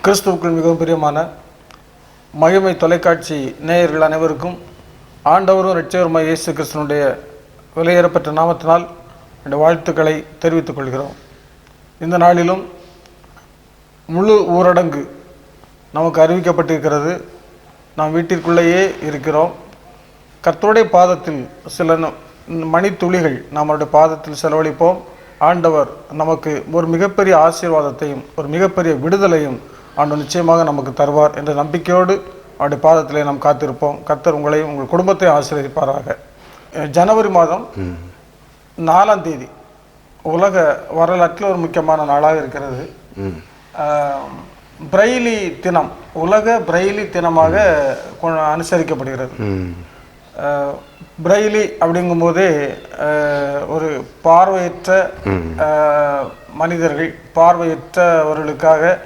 கிறிஸ்துவுக்குள் மிகவும் பிரியமான மகிமை தொலைக்காட்சி நேயர்கள் அனைவருக்கும் ஆண்டவரும் இரட்சகருமாகிய இயேசு கிறிஸ்துவினுடைய விலையேறப்பட்ட நாமத்தினால் இந்த வாழ்த்துக்களை தெரிவித்துக் கொள்கிறோம். இந்த நாளிலும் முழு ஊரடங்கு நமக்கு அறிவிக்கப்பட்டிருக்கிறது. நாம் வீட்டிற்குள்ளேயே இருக்கிறோம். கர்த்தருடைய பாதத்தில் சில மணித்துளிகள் நம்மளுடைய பாதத்தில் செலவழிப்போம். ஆண்டவர் நமக்கு ஒரு மிகப்பெரிய ஆசீர்வாதத்தையும் ஒரு மிகப்பெரிய விடுதலையும் ஆண்டவர் நிச்சயமாக நமக்கு தருவார் என்ற நம்பிக்கையோடு அவருடைய பாதத்திலே நாம் காத்திருப்போம். கர்த்தர் உங்களையும் உங்கள் குடும்பத்தை ஆசீர்வதிப்பாராக. ஜனவரி மாதம் 4ஆம் தேதி உலக வரலாற்றில் ஒரு முக்கியமான நாளாக இருக்கிறது. பிரெய்லி தினம், உலக பிரெய்லி தினமாக அனுசரிக்கப்படுகிறது. பிரெய்லி அப்படிங்கும்போதே ஒரு பார்வையற்ற மனிதர்கள், பார்வையற்றவர்களுக்காக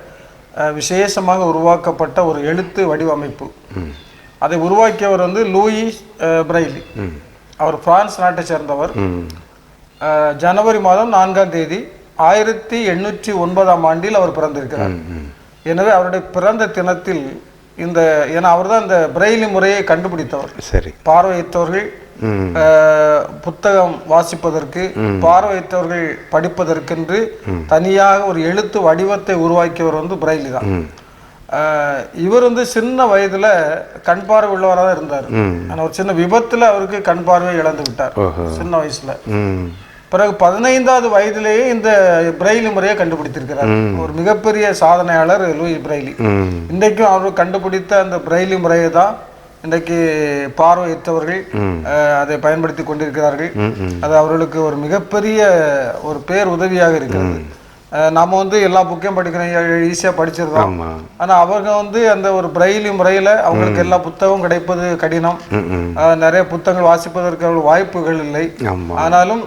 விசேஷமாக உருவாக்கப்பட்ட ஒரு எழுத்து வடிவமைப்பு. அதை உருவாக்கியவர் லூயிஸ் பிரெய்லி. அவர் பிரான்ஸ் நாட்டை சேர்ந்தவர். ஜனவரி மாதம் 4ஆம் தேதி 1809ஆம் ஆண்டில் அவர் பிறந்திருக்கிறார். எனவே அவருடைய பிறந்த தினத்தில் ஏன்னா அவர் தான் இந்த பிரெய்லி முறையை கண்டுபிடித்தவர். சரி, பார்வையற்றவர்கள் புத்தகம் வாசிப்பதற்கு, பார்வையற்றவர்கள் படிப்பதற்கென்று தனியாக ஒரு எழுத்து வடிவத்தை உருவாக்கியவர் பிரெய்லி தான். இவர் சின்ன வயதுல கண் பார்வை உள்ளவராக இருந்தார். ஆனா ஒரு சின்ன விபத்துல அவருக்கு கண் பார்வை இழந்து விட்டார் சின்ன வயசுல. பிறகு 15வது வயதிலேயே இந்த பிரெய்லி முறையை கண்டுபிடித்திருக்கிறார். ஒரு மிகப்பெரிய சாதனையாளர் லூயிஸ் பிரெய்லி. இன்றைக்கும் அவர் கண்டுபிடித்த அந்த பிரெய்லி முறையை தான் இன்றைக்கு பார்வையற்றவர்கள் அதை பயன்படுத்தி கொண்டிருக்கிறார்கள். அது அவர்களுக்கு ஒரு மிகப்பெரிய ஒரு பேர் உதவியாக இருக்கிறது. நம்ம எல்லா புக்கையும் படிக்கிறோம், ஈஸியா படிச்சிருக்கோம். ஆனா அவங்க அந்த ஒரு பிரெய்லி முறையில அவங்களுக்கு எல்லா புத்தகமும் கிடைப்பது கடினம். நிறைய புத்தகங்கள் வாசிப்பதற்கு வாய்ப்புகள் இல்லை. ஆனாலும்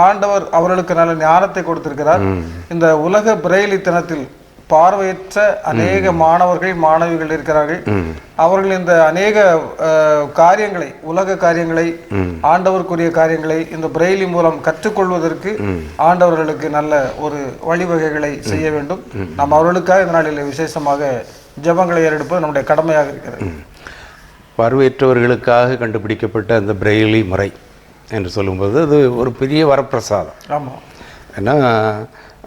ஆண்டவர் அவர்களுக்கு நல்ல ஞானத்தை கொடுத்திருக்கிறார். இந்த உலக பிரெய்லி தினத்தில் பார்வையற்ற அநேக மாணவர்கள், மாணவிகள் இருக்கிறார்கள். அவர்கள் இந்த அநேக காரியங்களை, உலக காரியங்களை, ஆண்டவருக்குரிய காரியங்களை இந்த பிரெய்லி மூலம் கற்றுக்கொள்வதற்கு ஆண்டவர்களுக்கு நல்ல ஒரு வழிவகைகளை செய்ய வேண்டும். நாம் அவர்களுக்காக இந்த நாளில் விசேஷமாக ஜெபங்களை ஏறெடுப்பது நம்முடைய கடமையாக இருக்கிறது. பார்வையற்றவர்களுக்காக கண்டுபிடிக்கப்பட்ட அந்த பிரெய்லி முறை என்று சொல்லும்போது அது ஒரு பெரிய வரப்பிரசாதம். ஆமாம். ஏன்னா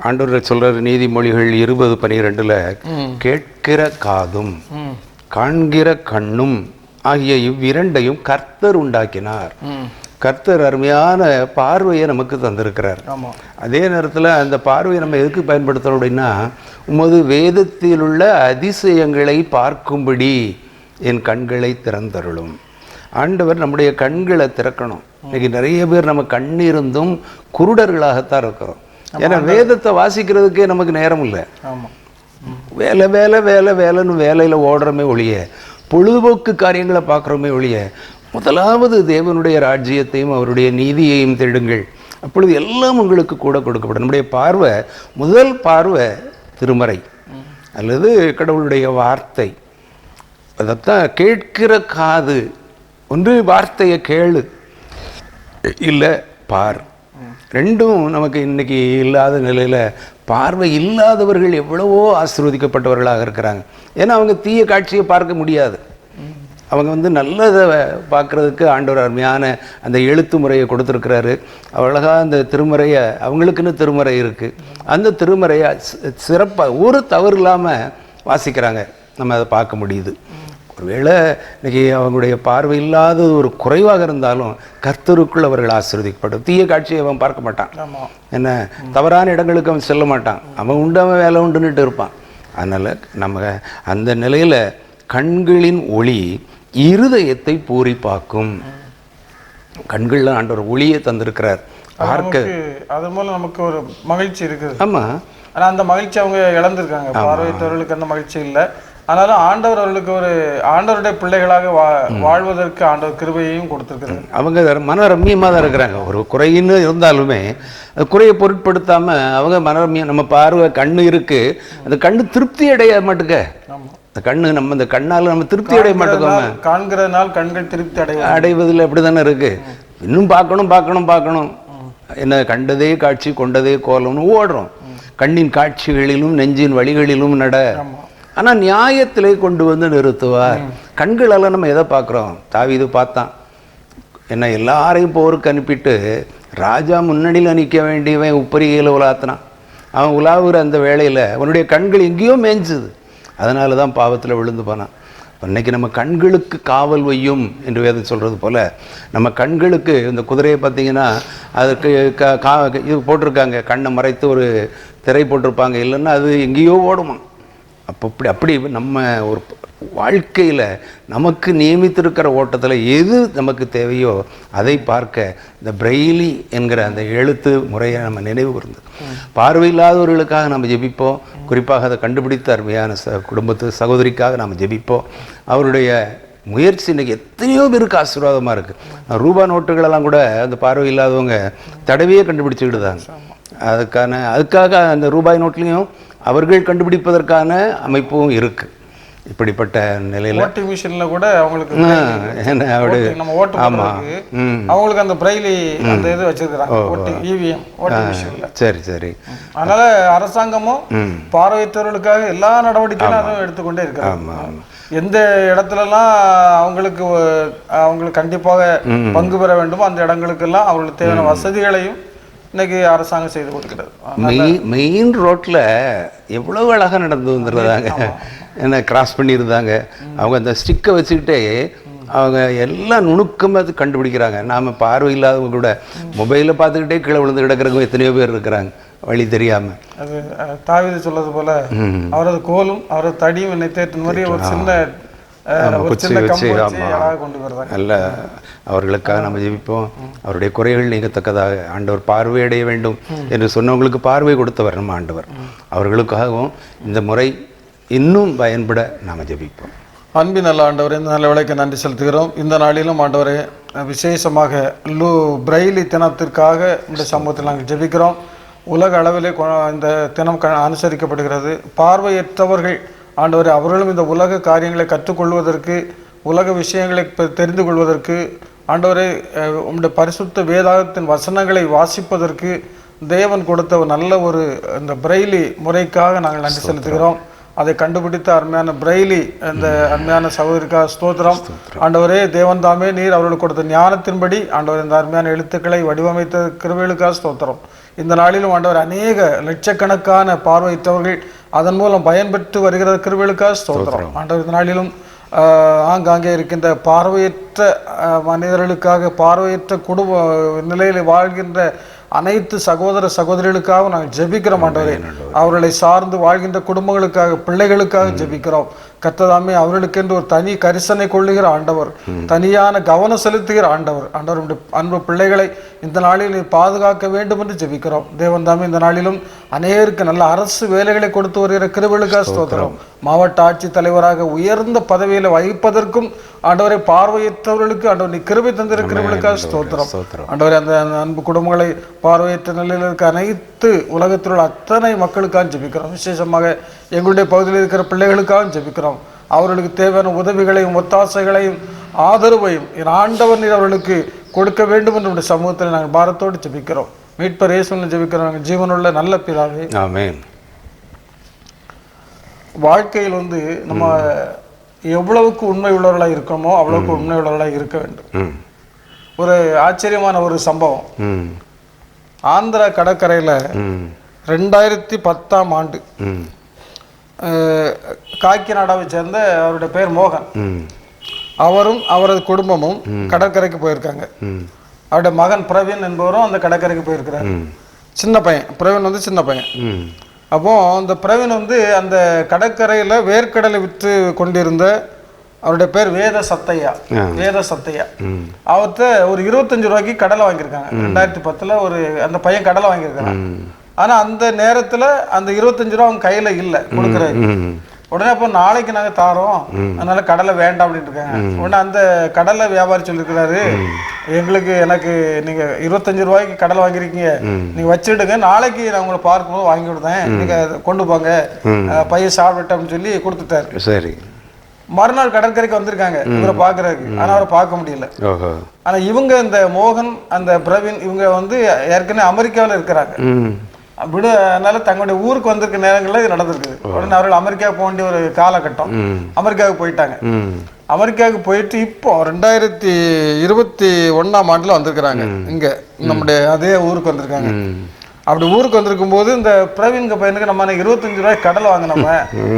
ஆண்டவர் சொல்றார் நீதிமொழிகள் 20:12 கேட்கிற காதும் காண்கிற கண்ணும் ஆகிய இவ்விரண்டையும் கர்த்தர் உண்டாக்கினார். கர்த்தர் அருமையான பார்வையை நமக்கு தந்திருக்கிறார். அதே நேரத்தில் அந்த பார்வையை நம்ம எதுக்கு பயன்படுத்தணும் அப்படின்னா, உமது வேதத்தில் உள்ள அதிசயங்களை பார்க்கும்படி என் கண்களை திறந்தருளும். ஆண்டவர் நம்முடைய கண்களை திறக்கணும். இன்னைக்கு நிறைய பேர் நம்ம கண் இருந்தும் குருடர்களாகத்தான் இருக்கிறோம். ஏன்னா வேதத்தை வாசிக்கிறதுக்கே நமக்கு நேரம் இல்லை. வேலை வேலை வேலை வேலைன்னு வேலையில் ஓடுறோமே ஒழிய, பொழுதுபோக்கு காரியங்களை பார்க்குறோமே ஒழிய, முதலாவது தேவனுடைய ராஜ்யத்தையும் அவருடைய நீதியையும் தேடுங்கள், அப்பொழுது எல்லாம் உங்களுக்கு கூட கொடுக்கப்படும். நம்முடைய பார்வை, முதல் பார்வை திருமறை அல்லது கடவுளுடைய வார்த்தை. அதைத்தான் கேட்கிற காது, ஒன்று வார்த்தையை கேளு, இல்லை பார். ரெண்டும் நமக்கு இன்னைக்கு இல்லாத நிலையில் பார்வை இல்லாதவர்கள் எவ்வளவோ ஆசீர்வதிக்கப்பட்டவர்களாக இருக்கிறாங்க. ஏன்னா அவங்க தீய காட்சியை பார்க்க முடியாது. அவங்க நல்லதை பார்க்குறதுக்கு ஆண்டவர் அருமையான அந்த எழுத்து முறையை கொடுத்துருக்கிறாரு. அவ்வளோகா அந்த திருமறையை, அவங்களுக்குன்னு திருமறை இருக்குது, அந்த திருமறையை சிறப்பாக ஒரு தவறு இல்லாமல் வாசிக்கிறாங்க. நம்ம அதை பார்க்க முடியுது. ஒருவேளை இன்னைக்கு அவங்களுடைய பார்வை இல்லாத ஒரு குறைவாக இருந்தாலும் கர்த்தருக்குள் அவர்கள் ஆசீர்வதிக்கப்படும். தீய காட்சியை அவன் பார்க்க மாட்டான். என்ன, தவறான இடங்களுக்கு அவன் செல்ல மாட்டான். அவன் உண்டு, அவன் வேலை உண்டுன்னுட்டு இருப்பான். அதனால் நம்ம அந்த நிலையில் கண்களின் ஒளி இருதயத்தை பூரிப்பாக்கும். கண்களில் ஆண்டவர் ஒளியை தந்திருக்கிறார். பார்க்க அது மூலம் நமக்கு ஒரு மகிழ்ச்சி இருக்குது. ஆமாம். ஆனால் அந்த மகிழ்ச்சி அவங்க இழந்திருக்காங்க. பார்வையற்றவர்களுக்கு அந்த மகிழ்ச்சி இல்லை. ஆனாலும் ஆண்டவர் அவர்களுக்கு ஒரு ஆண்டவருடைய பிள்ளைகளாக வாழ்வதற்கு ஆண்டவர் கிருபையையும் கொடுத்துருக்குறாங்க. அவங்க மன ரம்மியமாக தான் இருக்கிறாங்க. ஒரு குறைன்னு இருந்தாலுமே அந்த குறையை பொருட்படுத்தாமல் அவங்க மனரம்மியம். நம்ம பார்வை கண்ணு இருக்குது, அந்த கண்ணு திருப்தி அடைய மாட்டுக்க. அந்த கண்ணு நம்ம இந்த கண்ணால் நம்ம திருப்தி அடைய மாட்டோம். காண்கிறதுனால் கண்கள் திருப்தி அடைவதில் அப்படி தானே இருக்குது. இன்னும் பார்க்கணும் பார்க்கணும் பார்க்கணும். என்ன, கண்டதே காட்சி கொண்டதே கோலம்னு ஓடுறோம். கண்ணின் காட்சிகளிலும் நெஞ்சின் வழிகளிலும் நட. ஆனால் நியாயத்திலே கொண்டு வந்து நிறுத்துவார். கண்களெல்லாம் நம்ம எதை பார்க்குறோம்? தாவீது பார்த்தான், என்ன எல்லாரையும் போருக்கு அனுப்பிட்டு ராஜா முன்னணியில் நிற்க வேண்டியவன் உப்பரிகையில் உலாத்தினான். அவன் உலாவுற அந்த வேளையில் அவனுடைய கண்கள் எங்கேயோ மேய்ஞ்சுது. அதனால தான் பாவத்தில் விழுந்து போனான். இன்றைக்கி நம்ம கண்களுக்கு காவல் வையும் என்று வேதம் சொல்கிறது போல், நம்ம கண்களுக்கு இந்த குதிரையை பார்த்திங்கன்னா அதுக்கு இது போட்டிருக்காங்க, கண்ணை மறைத்து ஒரு திரை போட்டிருப்பாங்க, இல்லைன்னா அது எங்கேயோ ஓடுமா. அப்படி நம்ம ஒரு வாழ்க்கையில் நமக்கு நியமித்திருக்கிற ஓட்டத்தில் எது நமக்கு தேவையோ அதை பார்க்க இந்த பிரெய்லி என்கிற அந்த எழுத்து முறையை நம்ம நினைவு கூர்ந்து பார்வையில்லாதவர்களுக்காக நம்ம ஜெபிப்போம். குறிப்பாக அதை கண்டுபிடித்த அருமையான குடும்பத்து சகோதரிக்காக நாம் ஜெபிப்போம். அவருடைய முயற்சி இன்றைக்கி எத்தனையோ பேருக்கு ஆசீர்வாதமாக இருக்குது. ரூபா நோட்டுகளெல்லாம் கூட அந்த பார்வை இல்லாதவங்க தடவையே கண்டுபிடிச்சிக்கிட்டுதாங்க. அதுக்காக அந்த ரூபாய் நோட்லேயும் அவர்கள் கண்டுபிடிப்பதற்கான அமைப்பும் இருக்குது. இப்படிப்பட்ட நிலையில் ஓட்டிங் மிஷினில் கூட அவங்களுக்கு நம்ம ஓட்டு அவங்களுக்கு அந்த பிரெய்லி அந்த இது வச்சிருக்கிறாங்க இவிஎம் ஓட்டிங் மிஷினில். சரி. அதனால அரசாங்கமும் பார்வையற்றவர்களுக்காக எல்லா நடவடிக்கையும் அதுவும் எடுத்துக்கொண்டே இருக்காங்க. எந்த இடத்துலலாம் அவங்களுக்கு கண்டிப்பாக பங்கு பெற வேண்டுமோ அந்த இடங்களுக்கெல்லாம் அவர்களுக்கு தேவையான வசதிகளையும் இன்னைக்கு அரசாங்கம் செய்து கொடுக்கிறது. மெயின் ரோட்டில் எவ்வளோ அழகாக நடந்து வந்துடுறாங்க, என்ன கிராஸ் பண்ணியிருந்தாங்க. அவங்க அந்த ஸ்டிக்கை வச்சுக்கிட்டே அவங்க எல்லாம் நுணுக்கமாக கண்டுபிடிக்கிறாங்க. நாம் பார்வை இல்லாதவங்க கூட மொபைலில் பார்த்துக்கிட்டே கீழே விழுந்து கிடக்கிறவங்க எத்தனையோ பேர் இருக்கிறாங்க வழி தெரியாமல். அது தாவீது சொல்றது போல அவரது கோலும் அவரது தடியும் என்னை தேற்றின மாதிரி ஒரு சின்ன நல்ல அவர்களுக்காக நம்ம ஜெபிப்போம். அவருடைய குறைகள் நீங்கத்தக்கதாக ஆண்டவர் பார்வையடைய வேண்டும் என்று சொன்னவங்களுக்கு பார்வை கொடுத்தவர் நம்ம ஆண்டவர். அவர்களுக்காகவும் இந்த முறை இன்னும் பயன்பட நாம் ஜெபிப்போம். அன்பின் நல்ல ஆண்டவரே, இந்த நல்ல விலைக்கு நன்றி செலுத்துகிறோம். இந்த நாளிலும் ஆண்டவரே விசேஷமாக பிரெய்லி தினத்திற்காக இந்த சமூகத்தில் நாங்கள் ஜெபிக்கிறோம். உலக அளவிலே இந்த தினம் அனுசரிக்கப்படுகிறது. பார்வையற்றவர்கள் ஆண்டவரே அவர்களும் இந்த உலக காரியங்களை கற்றுக்கொள்வதற்கு, உலக விஷயங்களை தெரிந்து கொள்வதற்கு, ஆண்டவரே உங்களுடைய பரிசுத்த வேதாகத்தின் வசனங்களை வாசிப்பதற்கு தேவன் கொடுத்த நல்ல ஒரு இந்த பிரெய்லி முறைக்காக நாங்கள் நன்றி செலுத்துகிறோம். அதை கண்டுபிடித்த அருமையான பிரெய்லி அந்த அருமையான சகோதரிக்காக ஸ்தோத்திரம். ஆண்டவரே தேவன் தாமே நீர் அவர்களுக்கு கொடுத்த ஞானத்தின்படி ஆண்டவர் இந்த அருமையான எழுத்துக்களை வடிவமைத்த கிருபைகளுக்காக ஸ்தோத்திரம். இந்த நாளிலும் ஆண்டவர் அநேக லட்சக்கணக்கான பார்வையற்றவர்கள் அதன் மூலம் பயன்பெற்று வருகிற கிருபைகளுக்காக ஸ்தோத்திரம். ஆண்டவர் இந்த நாளிலும் ஆங்காங்கே இருக்கின்ற பார்வையற்ற மனிதர்களுக்காக, பார்வையற்ற குடும்ப நிலையில் வாழ்கின்ற அனைத்து சகோதர சகோதரிகளுக்காக நாங்கள் ஜெபிக்கிறோம். ஆண்டவரே அவர்களை சார்ந்து வாழ்கின்ற குடும்பங்களுக்காக, பிள்ளைகளுக்காக ஜெபிக்கிறோம். கர்த்ததாமே அவர்களுக்கென்று ஒரு தனி கரிசனை கொள்ளுகிற ஆண்டவர், தனியான கவனம் செலுத்துகிற ஆண்டவர். ஆண்டவருடைய அன்பு பிள்ளைகளை இந்த நாளில் பாதுகாக்க வேண்டும் என்று ஜெபிக்கிறோம். தேவன் தாமே இந்த நாளிலும் அநேகருக்கு நல்ல அரசு வேலைகளை கொடுத்து வருகிற கிருபைகளுக்காக ஸ்தோத்திரம். மாவட்ட ஆட்சித் தலைவராக உயர்ந்த பதவியில் வகிப்பதற்கும் ஆண்டவரை பார்வையற்றவர்களுக்கு ஆண்டவர் நீ கிருபை தந்திருக்கிற கிருபைகளுக்காக ஸ்தோத்திரம். ஆண்டவரை அந்த அன்பு குடும்பங்களை பார்வையற்ற நிலையில் இருக்க அனைத்து உலகத்தில் உள்ள அத்தனை மக்களுக்காக ஜெபிக்கிறோம். விசேஷமாக எங்களுடைய பகுதியில் இருக்கிற பிள்ளைகளுக்காக ஜெபிக்கிறோம். அவர்களுக்கு தேவையான உதவிகளையும் ஒத்தாசைகளையும் ஆதரவையும் ஆண்டவர் நீர் அவர்களுக்கு கொடுக்க வேண்டும் என்று சமூகத்தில் நாங்கள் பாரத்தோடு ஜெபிக்கிறோம். மீட்பர் இயேசுவின் ஜெபிக்கிறோம் ஜீவனுள்ள நல்ல பிதாவே, ஆமென். வாழ்க்கையில் நம்ம எவ்வளவுக்கு உண்மை உள்ளவர்களாக இருக்கோமோ அவ்வளவுக்கு உண்மை உள்ளவர்களாக இருக்க வேண்டும். ஒரு ஆச்சரியமான ஒரு சம்பவம். ஆந்திரா கடற்கரையில் 2010ஆம் ஆண்டு காக்கிநாடாவை சேர்ந்த அவருடைய பெயர் மோகன், அவரும் அவரது குடும்பமும் கடற்கரைக்கு போயிருக்காங்க. அவருடைய மகன் பிரவீன் என்பவரும் அந்த கடற்கரைக்கு போயிருக்கிறார். சின்ன பையன் பிரவீன் சின்ன பையன். அப்போ அந்த பிரவீன் அந்த கடற்கரையில் வேர்க்கடலை விற்று கொண்டிருந்த அவருடைய பேர் வேத சத்தையா. அவர்கிட்ட ஒரு 25 ரூபாய்க்கு கடலை வாங்கியிருக்காங்க. 2010 ஒரு அந்த பையன் கடலை வாங்கியிருக்காங்க. ஆனா அந்த நேரத்துல அந்த 25 ரூபா அவங்க கையில இல்லை கொடுக்குறாரு. உடனே அப்போ நாளைக்கு நாங்க தாரோம், அதனால கடலை வேண்டாம் அப்படின்னு இருக்காங்க. உடனே அந்த கடலை வியாபாரி சொல்லியிருக்கிறாரு, எனக்கு நீங்க 25 ரூபாய்க்கு கடலை வாங்கிருக்கீங்க, நீங்க வச்சுடுங்க, நாளைக்கு நான் உங்களை பார்க்கும்போது வாங்கி விடுதேன், நீங்க கொண்டு போங்க, பையன் சாப்பிட்டு அப்படின்னு சொல்லி கொடுத்துட்டாரு. சரி. மறுநாள் கடற்கரைக்கு வந்திருக்காங்க இவரை பாக்குறதுக்கு. ஆனா அவரை பார்க்க முடியல. ஆனா இவங்க இந்த மோகன் அந்த பிரவீன் இவங்க ஏற்கனவே அமெரிக்காவில் இருக்கிறாங்க. அதனால தங்களுடைய ஊருக்கு வந்திருக்க நேரங்களில் இது நடந்திருக்குது. உடனே அவர்கள் அமெரிக்காவுக்கு போக வேண்டிய ஒரு காலகட்டம், அமெரிக்காவுக்கு போயிட்டாங்க. அமெரிக்காவுக்கு போயிட்டு இப்போ 2021ஆம் ஆண்டுல வந்திருக்கிறாங்க. இங்க நம்முடைய அதே ஊருக்கு வந்திருக்காங்க. அப்படி ஊருக்கு வந்திருக்கும் போது இந்த பிரவீன்க பையனுக்கு நம்ம 25 ரூபாய் கடலை வாங்கினோம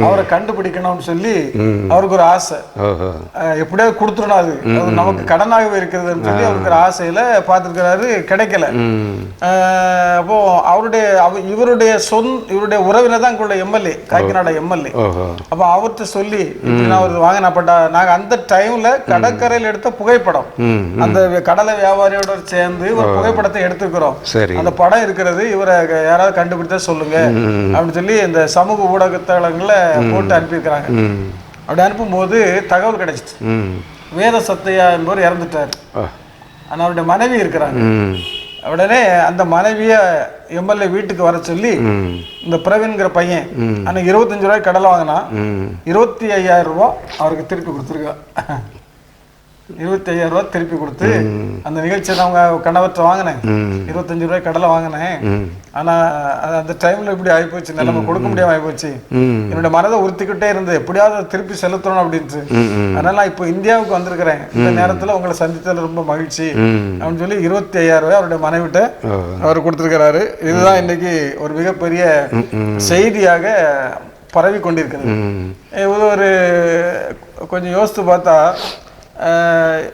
அவரை கண்டுபிடிக்கணும்னு சொல்லி அவருக்கு ஒரு ஆசை, எப்படியாவது கொடுத்துடணும், அது நமக்கு கடனாகவே இருக்கிறதுன்னு சொல்லி அவருக்கு ஒரு ஆசையில பார்த்துருக்கிறாரு, கிடைக்கல. அப்போ இவருடைய உறவினர் தான் இங்குள்ள எம்எல்ஏ, காக்கிநாடா எம்எல்ஏ. அப்போ அவர்கிட்ட சொல்லி இப்படி நான் ஒரு வாங்கினப்பட்டா, நாங்க அந்த டைம்ல கடற்கரையில் எடுத்த புகைப்படம், அந்த கடலை வியாபாரியோட சேர்ந்து ஒரு புகைப்படத்தை எடுத்துக்கிறோம். அந்த படம் இருக்கிறது, இவரை யாராவது கண்டுபிடித்தா சொல்லுங்க அப்படின்னு சொல்லி இந்த சமூக ஊடகத்தளங்கள்ல போட்டு அனுப்பியிருக்கிறாங்க. அப்படி அனுப்பும்போது தகவல் கிடைச்சிச்சு, வேத சத்தையா என்பவர் இறந்துட்டார், ஆனா அவருடைய மனைவி இருக்கிறாங்க. உடனே அந்த மனைவிய எம்எல்ஏ வீட்டுக்கு வர சொல்லி இந்த பிரவீன்கிற பையன் அன்னைக்கு 25 ரூபாய் கடலை வாங்கினா 25,000 ரூபாய் அவருக்கு திருப்பி கொடுத்துருக்கா. 25,000 ரூபாய் திருப்பி கொடுத்து அந்த நிகழ்ச்சியை அவங்க கணவர்கிட்ட வாங்கினேன், 25 ரூபாய் கடலை வாங்கினேன். ஆனா அந்த டைம்ல இப்படி ஆயிப்போச்சு, நிலைமை கொடுக்க முடியாம ஆயிப்போச்சு. என்னோட மனதை உறுத்திக்கிட்டே இருந்து எப்படியாவது திருப்பி செலுத்தணும் அப்படின்ட்டு. அதனால நான் இப்போ இந்தியாவுக்கு வந்திருக்கிறேன், இந்த நேரத்துல உங்களை சந்தித்ததுல ரொம்ப மகிழ்ச்சி அப்படின்னு சொல்லி 25,000 ரூபாய் அவருடைய மனைவிட்ட அவர் கொடுத்திருக்கிறாரு. இதுதான் இன்னைக்கு ஒரு மிகப்பெரிய செய்தியாக பரவி கொண்டிருக்கிறது. ஒரு கொஞ்சம் யோசித்து பார்த்தா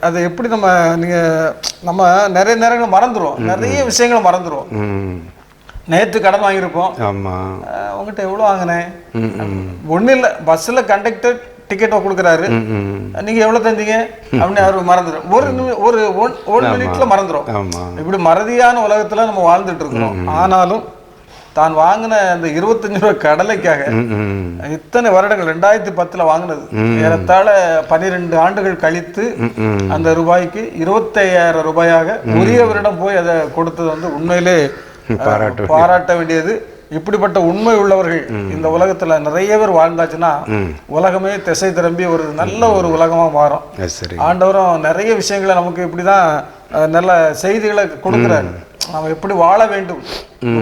அதை எப்படி நம்ம நிறைய நேரங்கள் மறந்துடுவோம், நிறைய விஷயங்களை மறந்துடுவோம். நேற்று கடன் வாங்கியிருப்போம், உங்ககிட்ட எவ்வளோ வாங்கினேன், ஒன்றும் இல்லை, பஸ்ஸில் கண்டக்டர் டிக்கெட்டை கொடுக்குறாரு, நீங்க எவ்வளவு தந்தீங்க அப்படின்னு அவருக்கு மறந்துடும், ஒரு மினிட்ல மறந்துடும். இப்படி மறதியான உலகத்துல நம்ம வாழ்ந்துட்டு இருக்கிறோம். ஆனாலும் தான் வாங்கின அந்த 25 ரூபாய் கடலைக்காக இத்தனை வருடங்கள் 2010 வாங்கினது, ஏறத்தாழ 12 ஆண்டுகள் கழித்து அந்த ரூபாய்க்கு 25,000 ரூபாயாக உரியவரிடம் போய் அதை கொடுத்தது உண்மையிலே பாராட்ட வேண்டியது. இப்படிப்பட்ட உண்மை உள்ளவர்கள் இந்த உலகத்துல நிறைய பேர் வாழ்ந்தாச்சுன்னா உலகமே திசை திரும்பி ஒரு நல்ல ஒரு உலகமா மாறும். ஆண்டவரும் நிறைய விஷயங்களை நமக்கு இப்படிதான் நல்ல செய்திகளை கொடுக்கிறாரு, நம்ம எப்படி வாழ வேண்டும்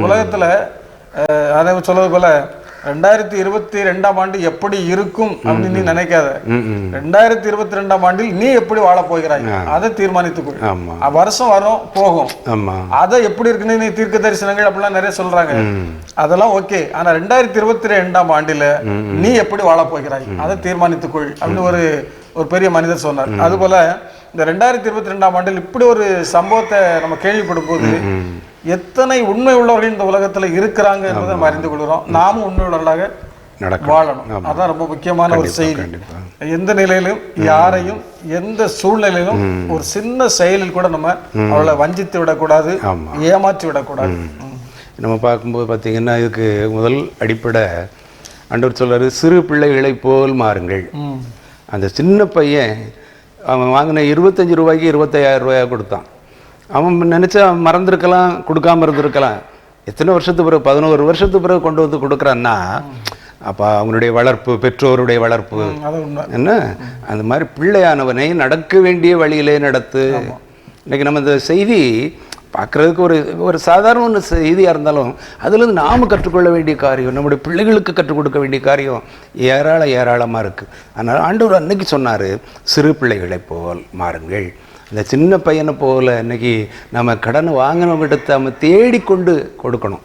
உலகத்துல. அதே சொல்வது போல 2022ஆம் ஆண்டு எப்படி இருக்கும் அப்படின்னு நீ நினைக்காத, 2022ஆம் ஆண்டில் நீ எப்படி வாழ போகிறாய் அதை தீர்மானித்துக்கொள். வருஷம் வரும் போகும், அதை எப்படி இருக்குன்னு நீ தீர்க்க தரிசனங்கள் அப்படிலாம் நிறைய சொல்றாங்க, அதெல்லாம் ஓகே. ஆனா 2022ஆம் ஆண்டில நீ எப்படி வாழ போகிறாய் அதை தீர்மானித்துக்கொள் அப்படின்னு ஒரு பெரிய மனிதர் சொன்னார். அதுபோல இந்த 2022ஆம் ஆண்டில் இப்படி ஒரு சம்பவத்தை நம்ம கேள்விப்படும் போது எத்தனை உண்மை உள்ளவர்கள் இந்த உலகத்துல இருக்கிறாங்க என்பதை நம்ம அறிந்து கொள்கிறோம். நாமும் உண்மை உள்ளவர்களாக வாழணும், அதான் ரொம்ப முக்கியமான ஒரு செய்தி. எந்த நிலையிலும் யாரையும் எந்த சூழ்நிலையிலும் ஒரு சின்ன செயலில் கூட நம்ம அவளை வஞ்சித்து விடக்கூடாது, ஏமாற்றி விடக்கூடாது. நம்ம பார்க்கும்போது பார்த்தீங்கன்னா இதுக்கு முதல் அடிப்படை ஆண்டவர் சொல்றாரு, சிறு பிள்ளைகளை போல் மாறுங்கள். அந்த சின்ன பையன் அவன் வாங்கின 25 ரூபாய்க்கு 25,000 ரூபாயா கொடுத்தான். அவன் நினச்சா மறந்துருக்கலாம், கொடுக்காம இருந்திருக்கலாம். எத்தனை வருஷத்துக்கு பிறகு 11 வருஷத்துக்கு பிறகு கொண்டு வந்து கொடுக்குறான்னா அப்போ அவங்களுடைய வளர்ப்பு, பெற்றோருடைய வளர்ப்பு என்ன, அந்த மாதிரி பிள்ளையானவனை நடக்க வேண்டிய வழியிலே நடத்து. இன்னைக்கு நம்ம இந்த செய்தி பார்க்குறதுக்கு ஒரு சாதாரண செய்தியாக இருந்தாலும் அதுலேருந்து நாம் கற்றுக்கொள்ள வேண்டிய காரியம், நம்முடைய பிள்ளைகளுக்கு கற்றுக் கொடுக்க வேண்டிய காரியம் ஏராளமாக இருக்குது. அதனால் ஆண்டவர் அன்னைக்கு சொன்னார், சிறு பிள்ளைகளை போல் மாறுங்கள். இந்த சின்ன பையனை போல் இன்னைக்கு நம்ம கடனை வாங்கினவங்கிட்ட நம்ம தேடிக்கொண்டு கொடுக்கணும்.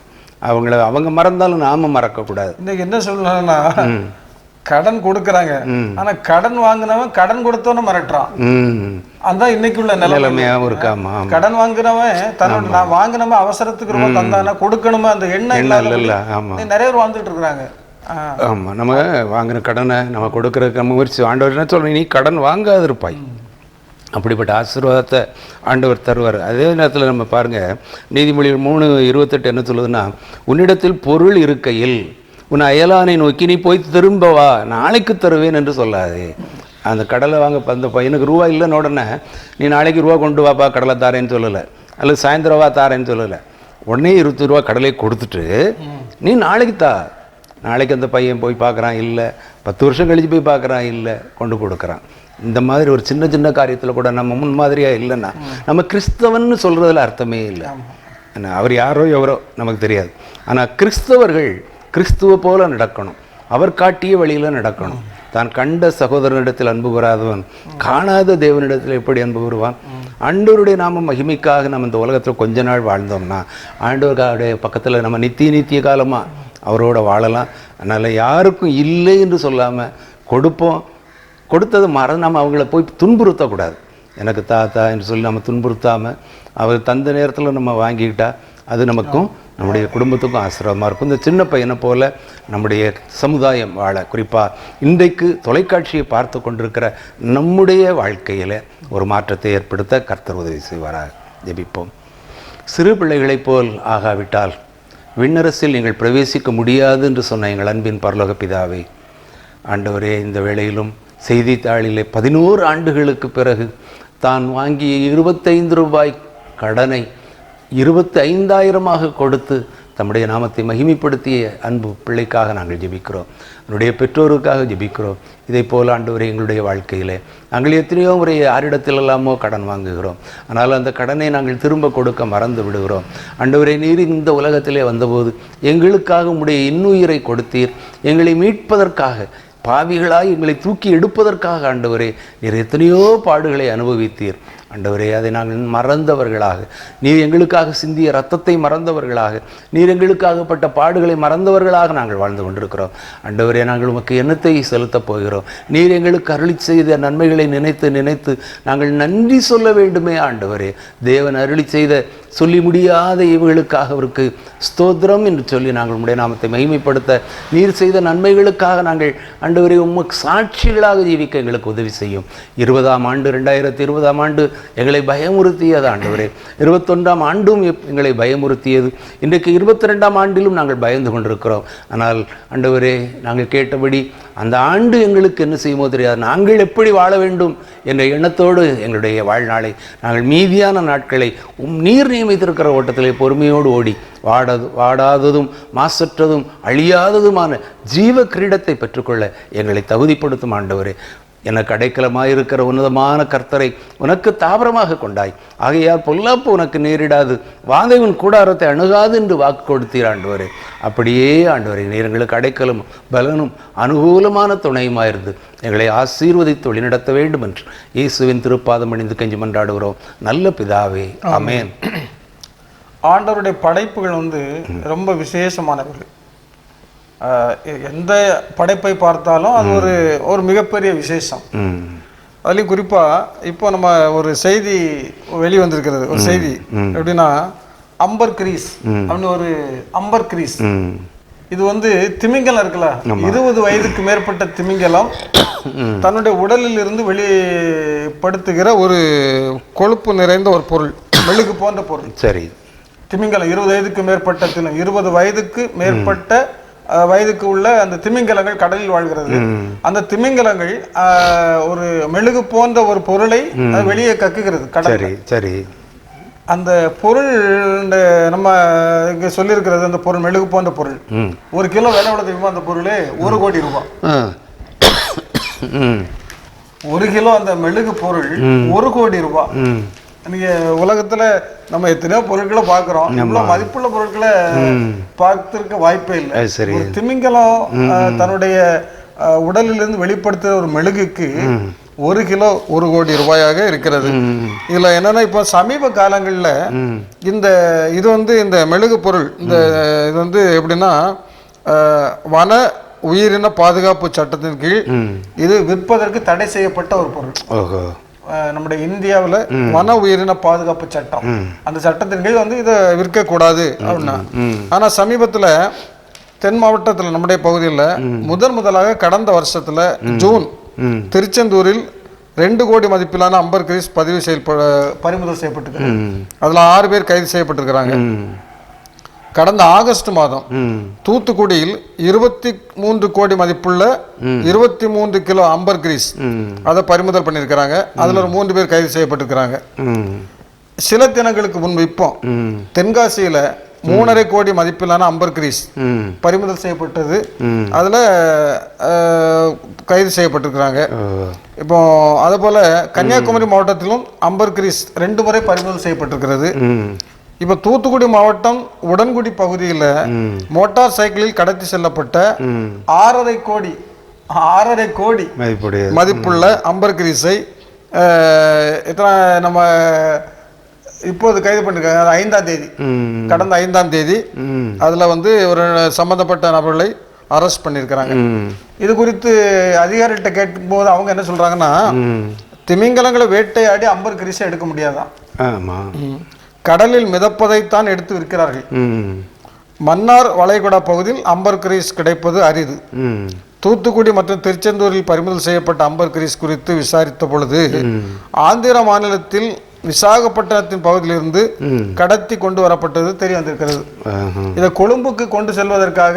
அவங்க மறந்தாலும் நாம மறக்கக்கூடாது. இன்னைக்கு என்ன சொல்லணும்னா, கடன் கொடுக்கறாங்க, ஆனா கடன் வாங்கினவன் கடன் கொடுத்தவன மிரட்டுறான். அதான் இன்னைக்குள்ள நிலைமையாவும் இருக்காமா. கடன் வாங்குறவன் தன்னோட நான் வாங்கினவன் அவசரத்துக்கு ரொம்ப தந்தானா கொடுக்கணுமா அந்த எண்ணம் இல்ல. நிறைய பேர் வாழ்ந்துட்டு இருக்கிறாங்க. ஆமா, நம்ம வாங்கின கடனை நம்ம கொடுக்கறதுக்கு முயற்சி. ஆண்டவர் என்ன சொல்றேன், நீ கடன் வாங்காது இருப்பாய். அப்படிப்பட்ட ஆசீர்வாதத்தை ஆண்டவர் தருவார். அதே நேரத்தில் நம்ம பாருங்கள், நீதிமொழிகள் 3:28 என்ன சொல்லுதுன்னா, உன்னிடத்தில் பொருள் இருக்கையில் உன் அயலானை நோக்கி நீ போய் திரும்ப வா, நாளைக்கு தருவேன் என்று சொல்லாது. அந்த கடலை வாங்க அந்த பையனுக்கு ரூபா இல்லைன்னு உடனே நீ நாளைக்கு ரூபா கொண்டு வாப்பா கடலை தாரேன்னு சொல்லலை, அல்லது சாயந்தரம் வா தாரேன்னு சொல்லலை. உடனே 20 ரூபா கடலை கொடுத்துட்டு நீ நாளைக்கு தா. நாளைக்கு அந்த பையன் போய் பார்க்குறான், இல்லை 10 வருஷம் கழித்து போய் பார்க்குறான், இல்லை கொண்டு கொடுக்குறான். இந்த மாதிரி ஒரு சின்ன சின்ன காரியத்தில் கூட நம்ம முன்மாதிரியாக இல்லைன்னா நம்ம கிறிஸ்தவன்னு சொல்கிறதுல அர்த்தமே இல்லை. அவர் யாரோ எவரோ நமக்கு தெரியாது. ஆனால் கிறிஸ்தவர்கள் கிறிஸ்துவ போல நடக்கணும், அவர் காட்டிய வழியில் நடக்கணும். தான் கண்ட சகோதரனிடத்தில் அன்பு பெறாதவன் காணாத தேவனிடத்தில் எப்படி அன்பு பெறுவான்? ஆண்டவருடைய நாம மகிமைக்காக நம்ம இந்த உலகத்தில் கொஞ்ச நாள் வாழ்ந்தோம்னா ஆண்டவருடைய பக்கத்தில் நம்ம நித்திய காலமாக அவரோட வாழலாம். அதனால் யாருக்கும் இல்லை என்று சொல்லாமல் கொடுப்போம். கொடுத்தது நம்ம அவங்கள போய் துன்புறுத்தக்கூடாது. எனக்கு தாத்தா என்று சொல்லி நம்ம துன்புறுத்தாமல் அவர் தந்த நேரத்தில் நம்ம வாங்கிக்கிட்டா அது நமக்கும் நம்முடைய குடும்பத்துக்கும் ஆசீர்வாதமாக இருக்கும். இந்த சின்ன பையனை போல் நம்முடைய சமுதாயம் வாழ, குறிப்பாக இன்றைக்கு தொலைக்காட்சியை பார்த்து கொண்டிருக்கிற நம்முடைய வாழ்க்கையில் ஒரு மாற்றத்தை ஏற்படுத்த கர்த்தர் உதவி செய்வாராக. ஜெபிப்போம். சிறு பிள்ளைகளைப் போல் ஆகாவிட்டால் விண்ணரசில் நீங்கள் பிரவேசிக்க முடியாது என்று சொன்ன எங்கள் அன்பின் பரலோக பிதாவே, ஆண்டவரே, இந்த வேளையிலும் செய்தித்தாளிலே 11 ஆண்டுகளுக்கு பிறகு தான் வாங்கிய 25 ரூபாய் கடனை 25,000 கொடுத்து தம்முடைய நாமத்தை மகிமைப்படுத்திய அன்பு பிள்ளைக்காக நாங்கள் ஜெபிக்கிறோம். என்னுடைய பெற்றோருக்காக ஜெபிக்கிறோம். இதை போல் ஆண்டவரே, எங்களுடைய வாழ்க்கையிலே நாங்கள் எத்தனையோ முறை யாரிடத்திலெல்லாமோ கடன் வாங்குகிறோம். ஆனால் அந்த கடனை நாங்கள் திரும்ப கொடுக்க மறந்து விடுகிறோம். ஆண்டவரே, நீர் இந்த உலகத்திலே வந்தபோது எங்களுக்காக உம்முடைய இன்னுயிரை கொடுத்தீர். எங்களை மீட்பதற்காக, பாவிகளாய் எங்களை தூக்கி எடுப்பதற்காக ஆண்டவரே நீர் எத்தனையோ பாடுகளை அனுபவித்தீர். ஆண்டவரே, அதை நாங்கள் மறந்தவர்களாக, நீர் எங்களுக்காக சிந்திய இரத்தத்தை மறந்தவர்களாக, நீர் எங்களுக்காகப்பட்ட பாடுகளை மறந்தவர்களாக நாங்கள் வாழ்ந்து கொண்டிருக்கிறோம். ஆண்டவரே, நாங்கள் உமக்கு எண்ணத்தை செலுத்தப் போகிறோம். நீர் எங்களுக்கு அருளி செய்த நன்மைகளை நினைத்து நினைத்து நாங்கள் நன்றி சொல்ல வேண்டுமே. ஆண்டவரே, தேவன் அருளி செய்த சொல்லி முடியாத இவர்களுக்காக அவருக்கு ஸ்தோத்திரம் என்று சொல்லி நாங்கள் உம்முடைய நாமத்தை மகிமைப்படுத்த, நீர் செய்த நன்மைகளுக்காக நாங்கள் ஆண்டவரே உமக்கு சாட்சிகளாக ஜீவிக்க எங்களுக்கு உதவி செய்யும். 2020ஆம் ஆண்டு எங்களை பயமுறுத்தியது ஆண்டவரே. 21ஆம் ஆண்டும் எங்களை பயமுறுத்தியது. இன்றைக்கு 22ஆம் ஆண்டிலும் நாங்கள் பயந்து கொண்டிருக்கிறோம். ஆனால் ஆண்டவரே, நாங்கள் கேட்டபடி அந்த ஆண்டு எங்களுக்கு என்ன செய்யுமோ தெரியாது. நாங்கள் எப்படி வாழ வேண்டும் என்ற எண்ணத்தோடு எங்களுடைய வாழ்நாளை நாங்கள் மீதியான நாட்களை நீர் நியமித்திருக்கிற ஓட்டத்திலே பொறுமையோடு ஓடி வாடாததும் மாசற்றதும் அழியாததுமான ஜீவ கிரீடத்தை பெற்றுக்கொள்ள எங்களை தகுதிப்படுத்தும் ஆண்டவரே. எனக்கு அடைக்கலமாயிருக்கிற உன்னதமான கர்த்தரை உனக்கு தாபரமாக கொண்டாய். ஆகையால் பொல்லாப்பு உனக்கு நேரிடாது, வாதை உன் கூடாரத்தை அணுகாது என்று வாக்கு கொடுத்தீர் ஆண்டவரே. அப்படியே ஆண்டவரே, நீர் எங்களுக்கு அடைக்கலும் பலனும் அனுகூலமான துணையுமாயிருந்து எங்களை ஆசீர்வதித்து வழிநடத்த வேண்டும் என்று இயேசுவின் திருப்பாதம் அணிந்து கெஞ்சி மன்றாடுகிறோம் நல்ல பிதாவே, ஆமென். ஆண்டவருடைய படைப்புகள் ரொம்ப விசேஷமானவர்கள். எந்த படைப்பை பார்த்தாலும் அது ஒரு மிகப்பெரிய விசேஷம். அதுலேயும் குறிப்பாக இப்போ நம்ம ஒரு செய்தி வெளிவந்திருக்கிறது. ஒரு செய்தி எப்படின்னா, அம்பர் கிரீஸ் அப்படின்னு ஒரு அம்பர் கிரீஸ், இது திமிங்கலம் இருக்குல்ல, 20 வயதுக்கு மேற்பட்ட திமிங்கலம் தன்னுடைய உடலில் இருந்து வெளிப்படுத்துகிற ஒரு கொழுப்பு நிறைந்த ஒரு பொருள், மெழுகு போன்ற பொருள். சரி, திமிங்கலம் 20 வயதுக்கு மேற்பட்ட 20 வயதுக்கு மேற்பட்ட வயதுக்கு உள்ள அந்த திமிங்கலங்கள் கடலில் வாழ்கிறது. அந்த திமிங்கலங்கள் ஒரு மெழுகு போன்ற ஒரு பொருளை வெளியே கக்குகிறது கடலில். சரி, அந்த பொருள் நம்ம இங்க சொல்லியிருக்கிறது, அந்த பொருள் மெழுகு போன்ற பொருள் 1 கிலோ விலை எவ்வளவு தெரியுமா? அந்த பொருளே 1 கோடி ரூபாய். 1 கிலோ அந்த மெழுகு பொருள் 1 கோடி ரூபாய். நீங்க உலகத்துல நம்ம எத்தனையோ பொருட்களை பாக்குறோம், இவ்வளவு மதிப்புள்ள பொருட்களை பார்த்திருக்க வாய்ப்பே இல்லை. ஒரு திமிங்கலம் தன்னுடைய உடலிலிருந்து வெளிப்படுத்துற ஒரு மெழுகுக்கு 1 கிலோ 1 கோடி ரூபாயாக இருக்கிறது. இதுல என்னன்னா, இப்போ சமீப காலங்கள்ல இது இந்த மெழுகு பொருள் இது எப்படின்னா, வன உயிரின பாதுகாப்பு சட்டத்தின் கீழ் இது விற்பதற்கு தடை செய்யப்பட்ட ஒரு பொருள். நம்முடைய இந்தியாவில் வன உயிரின பாதுகாப்பு சட்டம், அந்த சட்டத்தின் கீழ் இதை விற்க கூடாது அப்படின்னா. ஆனா சமீபத்துல தென் மாவட்டத்தில் நம்முடைய பகுதியில் முதலாக கடந்த வருஷத்துல ஜூன் திருச்செந்தூரில் 2 கோடி மதிப்பிலான அம்பர் கிரீஸ் பறிமுதல் செய்யப்பட்டிருக்கு. அதுல 6 பேர் கைது செய்யப்பட்டிருக்கிறாங்க. கடந்த ஆகஸ்ட் மாதம் தூத்துக்குடியில் 23 கோடி மதிப்புள்ள 23 கிலோ அம்பர் கிரீஸ் அதை பறிமுதல் பண்ணியிருக்கிறாங்க. அதுல ஒரு 3 பேர் கைது செய்யப்பட்டிருக்கிறாங்க. சில தினங்களுக்கு முன்பு இப்போ தென்காசியில 3.5 கோடி மதிப்பிலான அம்பர் கிரீஸ் பறிமுதல் செய்யப்பட்டது. அதுல கைது செய்யப்பட்டிருக்கிறாங்க. இப்போ அதே போல கன்னியாகுமரி மாவட்டத்திலும் அம்பர் கிரீஸ் 2 முறை பறிமுதல் செய்யப்பட்டிருக்கிறது. இப்போ தூத்துக்குடி மாவட்டம் உடன்குடி பகுதியில் மோட்டார் சைக்கிளில் கடத்தி செல்லப்பட்ட 6.5 கோடி மதிப்புள்ள அம்பர்கிரீஸை எத்தனை நம்ம இப்போது கைது பண்ணிருக்காங்க. 5ஆம் தேதி, கடந்த 5ஆம் தேதி அதில் வந்து ஒரு சம்பந்தப்பட்ட நபர்களை அரெஸ்ட் பண்ணியிருக்கிறாங்க. இது குறித்து அதிகாரிகிட்ட கேட்கும்போது அவங்க என்ன சொல்றாங்கன்னா, திமிங்கலங்களை வேட்டையாடி அம்பர்கிரீஸை எடுக்க முடியாதான், கடலில் மிதப்பதைத்தான் எடுத்து விற்கிறார்கள். மன்னார் வளைகுடா பகுதியில் அம்பர்கிரீஸ் கிடைப்பது அரிது. தூத்துக்குடி மற்றும் திருச்செந்தூரில் பறிமுதல் செய்யப்பட்ட அம்பர்கிரீஸ் குறித்து விசாரித்த பொழுது ஆந்திர மாநிலத்தில் விசாகப்பட்டினத்தின் பகுதியிலிருந்து கடத்தி கொண்டு வரப்பட்டது தெரிய வந்திருக்கிறது. இதை கொழும்புக்கு கொண்டு செல்வதற்காக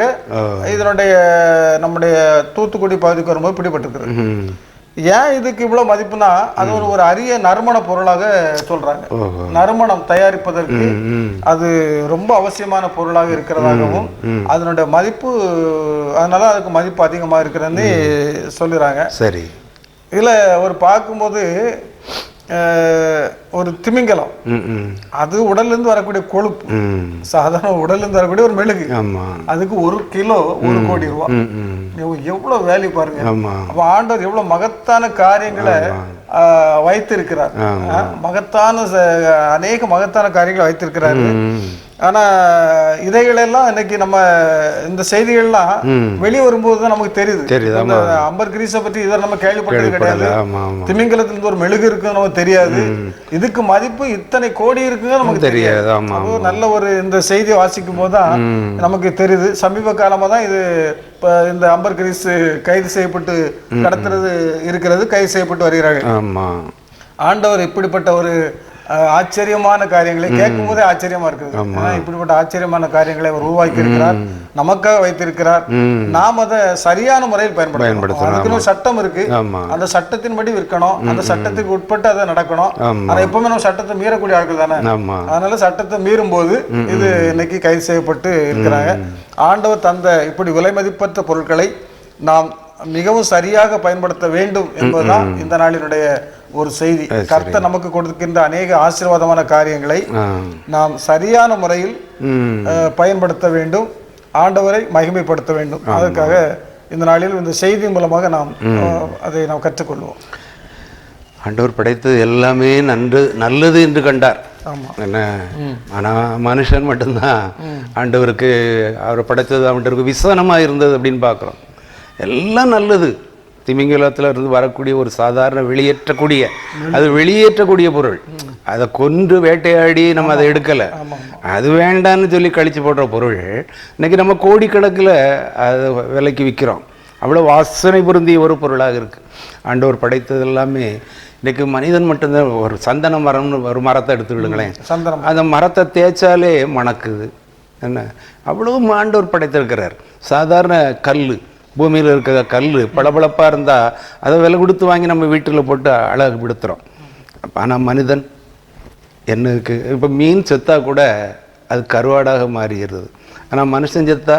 இதனுடைய நம்முடைய தூத்துக்குடி பகுதிக்கு வரும்போது பிடிபட்டிருக்கிறது. ஏன் இதுக்கு இவ்வளவு மதிப்புனா, அது ஒரு அரிய நறுமண பொருளாக சொல்றாங்க. நறுமணம் தயாரிப்பதற்கு அது ரொம்ப அவசியமான பொருளாக இருக்கிறதாகவும் அதனுடைய மதிப்பு, அதனால அதுக்கு மதிப்பு அதிகமாக இருக்கிறதுன்னு சொல்லுறாங்க. சரி, இதுல ஒரு பார்க்கும்போது ஒரு திமிங்கலம் அது உடல்ல இருந்து வரக்கூடிய கொழுப்பு, சாதாரண உடல்ல இருந்து வரக்கூடிய ஒரு மெழுகு, அதுக்கு 1 கிலோ 1 கோடி ரூபாய். எவ்வளவு வேல்யூ பாருங்க. அப்ப ஆண்டவர் எவ்வளவு மகத்தான காரியங்களை வைத்திருக்கிறார். மகத்தான அநேக மகத்தான காரியங்களை வைத்திருக்கிறாரு. ஆனா இதைகளெல்லாம் இன்னைக்கு நம்ம இந்த செய்திகள்லாம் வெளியே வரும்போது தான் நமக்கு தெரியுது. அம்பர்கிரீஸை பற்றி இதை நம்ம கேள்விப்பட்டது கிடையாது. திமிங்கலத்துல ஒரு மெழுகு இருக்குன்னு நமக்கு தெரியாது. இதுக்கு மதிப்பு இத்தனை கோடி இருக்குன்னு நமக்கு தெரியாது. நல்ல ஒரு இந்த செய்தியை வாசிக்கும் போது தான் நமக்கு தெரியுது. சமீப காலமா தான் இது இந்த அம்பர்கிரீஸ் கைது செய்யப்பட்டு கடத்துறது இருக்கிறது, கைது செய்யப்பட்டு வருகிறார்கள். ஆண்டவர் இப்படிப்பட்ட ஒரு ஆச்சரியமான காரியங்களை கேட்கும் போதே ஆச்சரியமா இருக்குது. இப்படிப்பட்ட ஆச்சரியமான காரியங்களை அவர் உருவாக்கி இருக்கிறார், நமக்காக வைத்திருக்கிறார். நாம் அதை சரியான முறையில் பயன்படுத்தணும். அதுக்குன்னு சட்டம் இருக்கு, அந்த சட்டத்தின்படி விற்கணும், அந்த சட்டத்துக்கு உட்பட்டு அதை நடக்கணும். ஆனா எப்பவுமே நம்ம சட்டத்தை மீறக்கூடிய ஆட்கள் தானே, அதனால சட்டத்தை மீறும் போது இது இன்னைக்கு கைது செய்யப்பட்டு இருக்கிறாங்க. ஆண்டவர் தந்த இப்படி விலை மதிப்பற்ற பொருட்களை நாம் மிகவும் சரியாக பயன்படுத்த வேண்டும் என்பதுதான் இந்த நாளினுடைய ஒரு செய்தி. கர்த்தர் நமக்கு கொடுக்கின்ற அநேக ஆசீர்வாதமான காரியங்களை நாம் சரியான முறையில் பயன்படுத்த வேண்டும், ஆண்டவரை மகிமைப்படுத்த வேண்டும். அதற்காக இந்த நாளில் இந்த செய்தி மூலமாக நாம் அதை நாம் கற்றுக்கொள்வோம். ஆண்டவர் படைத்தது எல்லாமே நல்லது என்று கண்டார். என்ன, ஆனால் மனுஷன் மட்டும்தான் ஆண்டவருக்கு அவரை படைத்தது அவன்கிட்ட விசனமாக இருந்தது அப்படின்னு பார்க்குறோம். எல்லாம் நல்லது. திமிங்கலத்தில் இருந்து வரக்கூடிய ஒரு சாதாரண வெளியேற்றக்கூடிய பொருள், அதை கொன்று வேட்டையாடி நம்ம அதை எடுக்கலை, அது வேண்டான்னு சொல்லி கழிச்சு போடுற பொருள் இன்னைக்கு நம்ம கோடிக்கணக்கில் அதை விலைக்கு விற்கிறோம். அவ்வளோ வாசனை பொருந்திய ஒரு பொருளாக இருக்குது. ஆண்டவர் படைத்தது எல்லாமே. இன்றைக்கு மனிதன் மட்டும்தான். ஒரு சந்தன மரம்னு ஒரு மரத்தை எடுத்துக்கிடுங்களேன், அந்த மரத்தை தேய்ச்சாலே மணக்குது. என்ன, அவ்வளோ ஆண்டவர் படைத்திருக்கிறார். சாதாரண கல், பூமியில் இருக்கிற கல் பளபளப்பாக இருந்தால் அதை விலை கொடுத்து வாங்கி நம்ம வீட்டில் போட்டு அழகுபடுத்துகிறோம். ஆனால் மனிதன் என்ன இருக்குது, இப்போ மீன் செத்தா கூட அது கருவாடாக மாறிடுறது. ஆனால் மனுஷன் செத்தா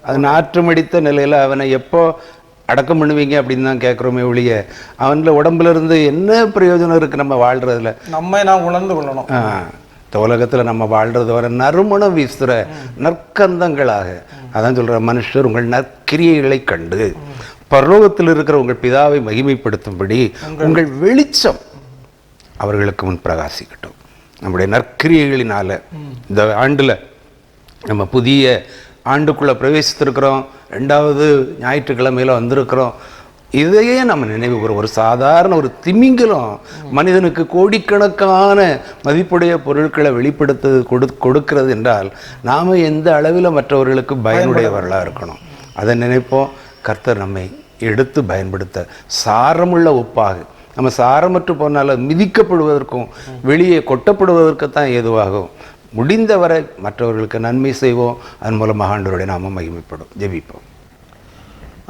அது நாற்றமடித்த நிலையில் அவனை எப்போ அடக்கம் பண்ணுவீங்க அப்படின்னு தான் கேட்குறோமே ஒழிய, அவனில் உடம்புல இருந்து என்ன பிரயோஜனம் இருக்குது நம்ம வாழ்கிறதுல? நாம் உணர்ந்து கொள்ளணும். உலகத்தில் நம்ம வாழ்றது வர நறுமணம் வீசுகிற நற்கந்தங்களாக. அதான் சொல்கிற, மனுஷர் உங்கள் நற்கிரியைகளை கண்டு பரலோகத்தில் இருக்கிற உங்கள் பிதாவை மகிமைப்படுத்தும்படி உங்கள் வெளிச்சம் அவர்களுக்கு முன் பிரகாசிக்கட்டும். நம்முடைய நற்கிரியைகளினால இந்த ஆண்டில் நம்ம புதிய ஆண்டுக்குள்ளே பிரவேசித்திருக்கிறோம். 2வது ஞாயிற்றுக்கிழமையில் வந்திருக்கிறோம். இதையே நம்ம நினைவு கூறும். ஒரு சாதாரண ஒரு திமிங்கலம் மனிதனுக்கு கோடிக்கணக்கான மதிப்புடைய பொருட்களை வெளிப்படுத்த கொடுக்கிறது என்றால் நாம் எந்த அளவில் மற்றவர்களுக்கு பயனுடையவர்களாக இருக்கணும், அதை நினைப்போம். கர்த்தர் நம்மை எடுத்து பயன்படுத்த சாரமுள்ள ஒப்பாக, நம்ம சாரமற்று போனாலும் மிதிக்கப்படுவதற்கும் வெளியே கொட்டப்படுவதற்கு தான் ஏதுவாகும். முடிந்தவரை மற்றவர்களுக்கு நன்மை செய்வோம். அதன் மூலமாக ஆண்டவருடைய நாமம் மகிமைப்படும். ஜெபிப்போம்.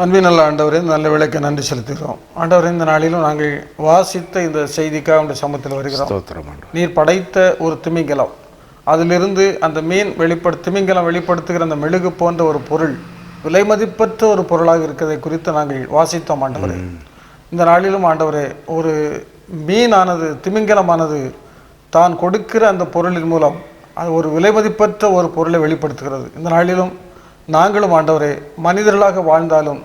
அன்பின் நல்ல ஆண்டவரே, நல்ல விளக்க நன்றி செலுத்துகிறோம். ஆண்டவரே, இந்த நாளிலும் நாங்கள் வாசித்த இந்த செய்திக்காக உடைய சமூகத்தில் வருகிறோம். நீர் படைத்த ஒரு திமிங்கலம், அதிலிருந்து அந்த மீன் திமிங்கலம் வெளிப்படுத்துகிற அந்த மெழுகு போன்ற ஒரு பொருள் விலை மதிப்பற்ற ஒரு பொருளாக இருக்கிறதை குறித்து நாங்கள் வாசித்தோம். ஆண்டவரே, இந்த நாளிலும் ஆண்டவரே, ஒரு மீனானது, திமிங்கலமானது தான் கொடுக்கிற அந்த பொருளின் மூலம் அது ஒரு விலைமதிப்பற்ற ஒரு பொருளை வெளிப்படுத்துகிறது. இந்த நாளிலும் நாங்களும் ஆண்டவரே மனிதர்களாக வாழ்ந்தாலும்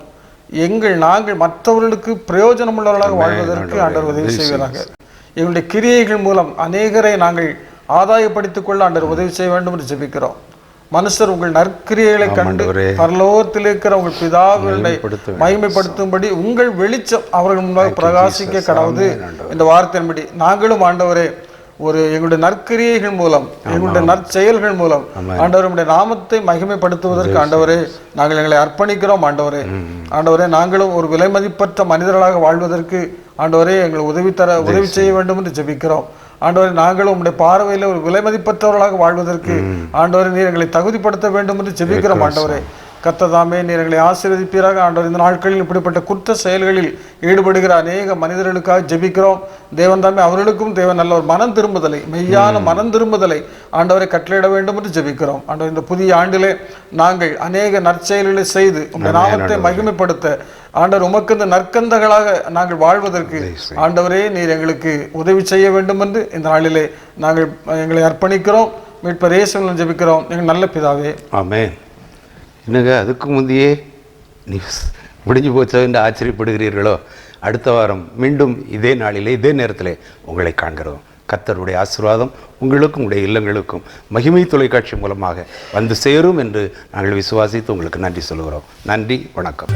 நாங்கள் மற்றவர்களுக்கு பிரயோஜனமுள்ளவர்களாக வாழ்வதற்கு ஆண்டவர் உதவி செய்வதாக. எங்களுடைய கிரியைகள் மூலம் அநேகரை நாங்கள் ஆதாயப்படுத்திக் கொள்ள ஆண்டவர் உதவி செய்ய வேண்டும் என்று ஜெபிக்கிறோம். மனுஷர் உங்கள் நற்கிரியைகளை கண்டு பரலோகத்தில் இருக்கிற உங்கள் பிதாக்களை மகிமைப்படுத்தும்படி உங்கள் வெளிச்சம் அவர்கள் முன்பாக பிரகாசிக்க கடவுது என்ற வார்த்தையின்படி நாங்களும் ஆண்டவரே எங்களுடைய நற்கிரியைகள் மூலம் எங்களுடைய நற்செயல்கள் மூலம் ஆண்டவருடைய நாமத்தை மகிமைப்படுத்துவதற்கு ஆண்டவரே நாங்கள் எங்களை அர்ப்பணிக்கிறோம். ஆண்டவரே நாங்களும் ஒரு விலை மதிப்பற்ற மனிதர்களாக வாழ்வதற்கு ஆண்டவரே எங்களை உதவி செய்ய வேண்டும் என்று ஜெபிக்கிறோம். ஆண்டவரே நாங்களும் உங்களுடைய பார்வையில் ஒரு விலை மதிப்பற்றவர்களாக வாழ்வதற்கு ஆண்டவரே நீர் எங்களை தகுதிப்படுத்த வேண்டும் என்று ஜெபிக்கிறோம். ஆண்டவரே கர்த்ததாமே நீர் எங்களை ஆசீர்வதிப்பீராக. ஆண்டவர் இந்த நாட்களில் இப்படிப்பட்ட குற்ற செயல்களில் ஈடுபடுகிற அநேக மனிதர்களுக்காக ஜெபிக்கிறோம். தேவன் தாமே அவர்களுக்கும் தேவன் நல்ல ஒரு மனம் திரும்புதலை, மெய்யான மனம் திரும்புதலை ஆண்டவரை கட்டளையிட வேண்டும் என்று ஜெபிக்கிறோம். ஆண்டவர் இந்த புதிய ஆண்டிலே நாங்கள் அநேக நற்செயல்களை செய்து உங்களுடைய நாமத்தை மகிமைப்படுத்த ஆண்டவர் உமக்கு இந்த நற்கந்தங்களாக நாங்கள் வாழ்வதற்கு ஆண்டவரே நீர் எங்களுக்கு உதவி செய்ய வேண்டும் என்று இந்த நாளிலே நாங்கள் எங்களை அர்ப்பணிக்கிறோம். மீட்பர் இயேசுவின் ஜெபிக்கிறோம் எங்கள் நல்ல பிதாவே, ஆமென். என்னங்க அதுக்கு முந்தையே நீ முடிஞ்சு போச்சோ என்று ஆச்சரியப்படுகிறீர்களோ? அடுத்த வாரம் மீண்டும் இதே நாளிலே இதே நேரத்தில் உங்களை காண்கிறோம். கர்த்தருடைய ஆசீர்வாதம் உங்களுக்கும் உங்களுடைய இல்லங்களுக்கும் மகிமை தொலைக்காட்சி மூலமாக வந்து சேரும் என்று நாங்கள் விசுவாசித்து உங்களுக்கு நன்றி சொல்கிறோம். நன்றி, வணக்கம்.